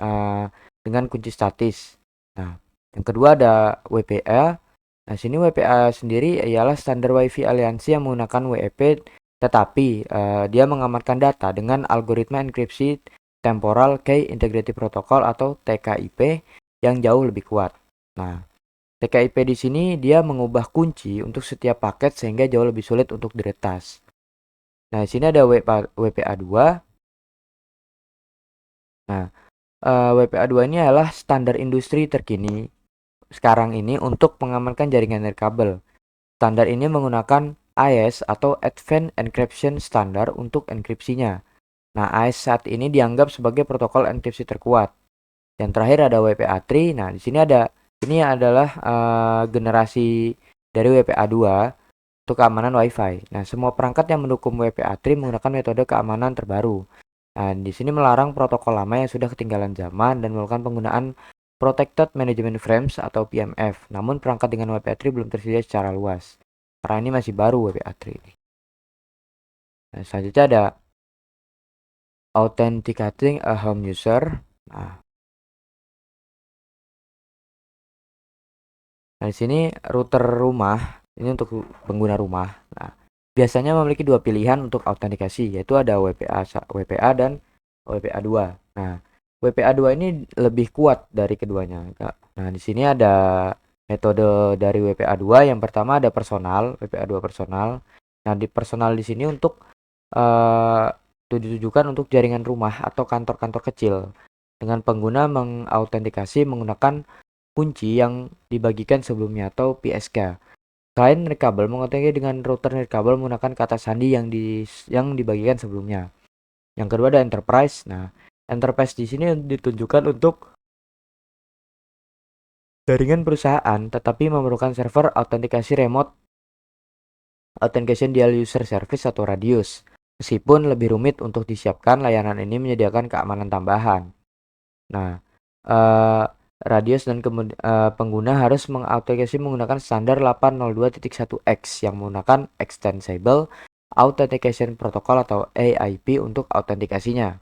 dengan kunci statis. Nah, yang kedua ada WPA. Nah, sini WPA sendiri ialah standar WiFi aliansi yang menggunakan WEP, tetapi dia mengamankan data dengan algoritma enkripsi temporal key integrity protocol atau TKIP yang jauh lebih kuat. Nah, TKIP di sini dia mengubah kunci untuk setiap paket sehingga jauh lebih sulit untuk diretas. Nah, di sini ada WPA2. Nah, WPA2 ini adalah standar industri terkini sekarang ini untuk mengamankan jaringan nirkabel. Standar ini menggunakan AES atau Advanced Encryption Standard untuk enkripsinya. Nah, AES saat ini dianggap sebagai protokol enkripsi terkuat. Yang terakhir ada WPA3. Nah, di sini ini adalah generasi dari WPA2 untuk keamanan WiFi. Nah, semua perangkat yang mendukung WPA3 menggunakan metode keamanan terbaru. Nah, di sini melarang protokol lama yang sudah ketinggalan zaman dan melakukan penggunaan Protected Management Frames atau PMF. Namun perangkat dengan WPA3 belum tersedia secara luas, karena ini masih baru WPA3 ini. Nah, selanjutnya ada Authenticating a Home User. Nah, di sini router rumah, ini untuk pengguna rumah. Nah, biasanya memiliki dua pilihan untuk autentikasi, yaitu ada WPA dan WPA2. Nah, WPA2 ini lebih kuat dari keduanya. Nah, di sini ada metode dari WPA2. Yang pertama ada personal, WPA2 personal. Nah, di personal di sini untuk ditujukan untuk jaringan rumah atau kantor-kantor kecil dengan pengguna mengautentikasi menggunakan kunci yang dibagikan sebelumnya atau PSK. Selain nirkabel, mengautentikasi dengan router nirkabel menggunakan kata sandi yang dibagikan sebelumnya. Yang kedua ada enterprise. Nah, enterprise di sini ditunjukkan untuk jaringan perusahaan tetapi memerlukan server autentikasi remote authentication dual user service atau Radius. Meskipun lebih rumit untuk disiapkan, layanan ini menyediakan keamanan tambahan. Nah, Radius dan pengguna harus mengautentikasi menggunakan standar 802.1x yang menggunakan Extensible Authentication Protocol atau AIP untuk autentikasinya.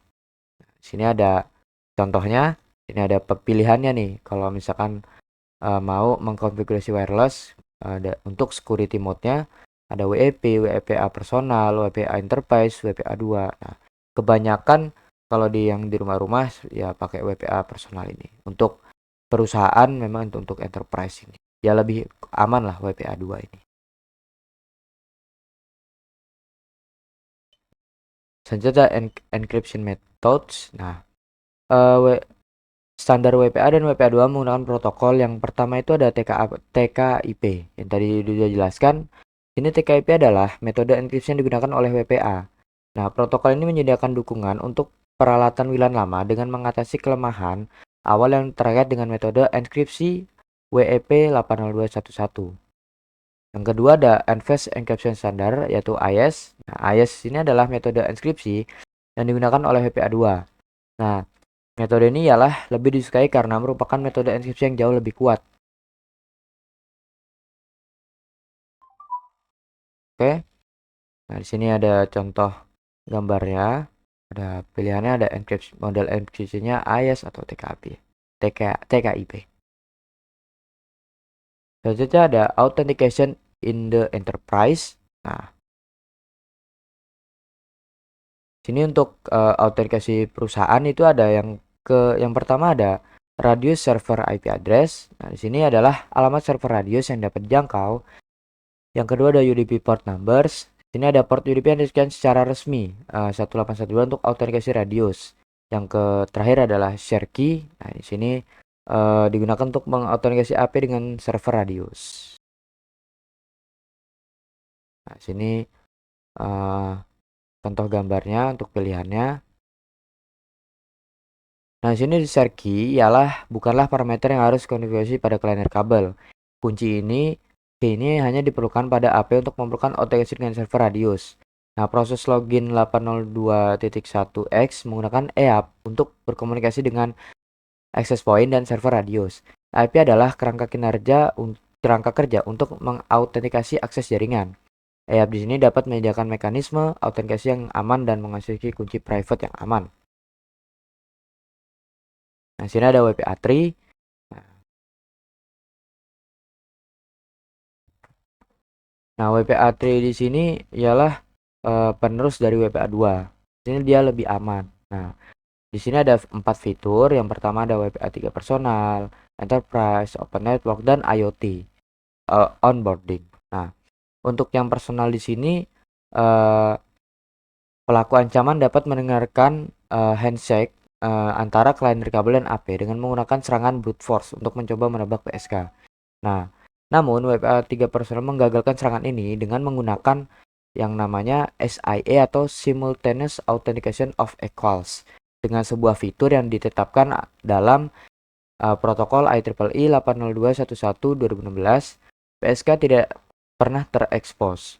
Sini ada contohnya, ini ada pilihannya nih. Kalau misalkan mau mengkonfigurasi wireless untuk security mode-nya ada WEP, WEPA personal, WEPA enterprise, WPA2. Nah, kebanyakan kalau yang di rumah-rumah ya pakai WPA personal ini. Untuk perusahaan memang untuk enterprise ini. Ya lebih aman lah WPA2 ini. Selanjutnya encryption methods. Nah, standar WPA dan WPA2 menggunakan protokol. Yang pertama itu ada TKIP yang tadi sudah jelaskan. Ini TKIP adalah metode enkripsi yang digunakan oleh WPA. Nah, protokol ini menyediakan dukungan untuk peralatan WLAN lama dengan mengatasi kelemahan awal yang terkait dengan metode enkripsi WEP 802.11. Yang kedua ada Advanced Encryption Standard yaitu AES. Nah, AES ini adalah metode enkripsi yang digunakan oleh WPA2. Nah, metode ini ialah lebih disukai karena merupakan metode enkripsi yang jauh lebih kuat. Oke. Nah, di sini ada contoh gambarnya. Ada pilihannya, ada model enkripsinya AES atau TKIP. Selanjutnya ada authentication in the enterprise. Nah, sini untuk autentikasi perusahaan itu ada yang pertama ada radius server IP address. Nah, di sini adalah alamat server radius yang dapat dijangkau. Yang kedua ada UDP port numbers. Sini ada port UDP yang disediakan secara resmi 1812 untuk autentikasi radius. Yang terakhir adalah share key. Nah, di sini digunakan untuk mengautentikasi AP dengan server radius. Nah, sini contoh gambarnya untuk pilihannya. Nah, sini di share key bukanlah parameter yang harus konfigurasi pada klien kabel. Kunci ini hanya diperlukan pada AP untuk memerlukan autentikasi dengan server radius. Nah, proses login 802.1x menggunakan EAP untuk berkomunikasi dengan access point dan server radius. IP adalah kerangka kerja untuk mengautentikasi akses jaringan. EAP di sini dapat menyediakan mekanisme autentikasi yang aman dan menghasilkan kunci private yang aman. Nah, sini ada WPA3. Nah, WPA3 di sini ialah penerus dari WPA2. Ini dia lebih aman. Nah, di sini ada 4 fitur. Yang pertama ada WPA3 personal, enterprise, open network, dan IoT onboarding. Nah, untuk yang personal di sini pelaku ancaman dapat mendengarkan handshake antara klien nirkabel dan AP dengan menggunakan serangan brute force untuk mencoba menebak PSK. Nah, namun WPA3 personal menggagalkan serangan ini dengan menggunakan yang namanya SIA atau Simultaneous Authentication of Equals dengan sebuah fitur yang ditetapkan dalam protokol IEEE 802.11/2016. PSK tidak pernah terekspos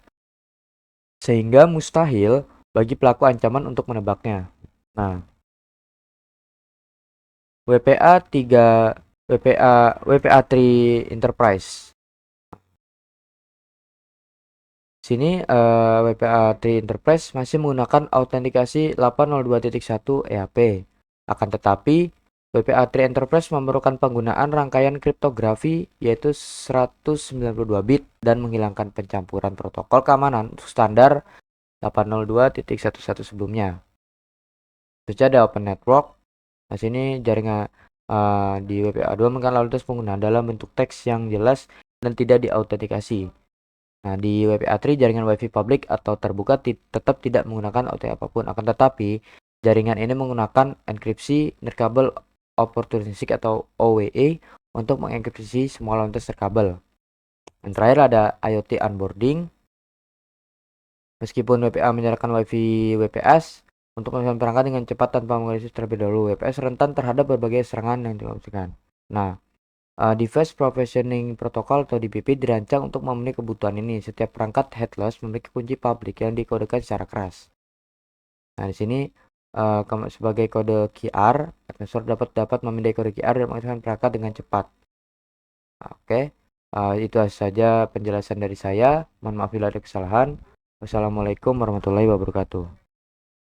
sehingga mustahil bagi pelaku ancaman untuk menebaknya. Nah, WPA3 Enterprise. Sini WPA3 Enterprise masih menggunakan autentikasi 802.1 EAP. Akan tetapi WPA3 Enterprise memerlukan penggunaan rangkaian kriptografi yaitu 192 bit dan menghilangkan pencampuran protokol keamanan untuk standar 802.11 sebelumnya. Terus ada Open Network. Nah, sini jaringan di WPA2 mengamankan lalu lintas pengguna dalam bentuk teks yang jelas dan tidak diautentikasi. Nah, di WPA3 jaringan WiFi publik atau terbuka tetap tidak menggunakan OTP apapun, akan tetapi jaringan ini menggunakan enkripsi nirkabel opportunistic atau OWE untuk mengenkripsi semua lalu lintas terkabel. Dan terakhir ada IoT onboarding. Meskipun WPA menyalakan WiFi WPS untuk memasang perangkat dengan cepat tanpa mengisi terlebih dahulu, WPS rentan terhadap berbagai serangan yang dilakukan. Nah, Device Provisioning Protocol atau DPP dirancang untuk memenuhi kebutuhan ini. Setiap perangkat headless memiliki kunci publik yang dikodekan secara keras. Nah, di sini sebagai kode QR, advisor dapat memindai kode QR dan mengaktifkan perangkat dengan cepat. Oke, itu saja penjelasan dari saya. Mohon maaf bila ada kesalahan. Wassalamualaikum warahmatullahi wabarakatuh.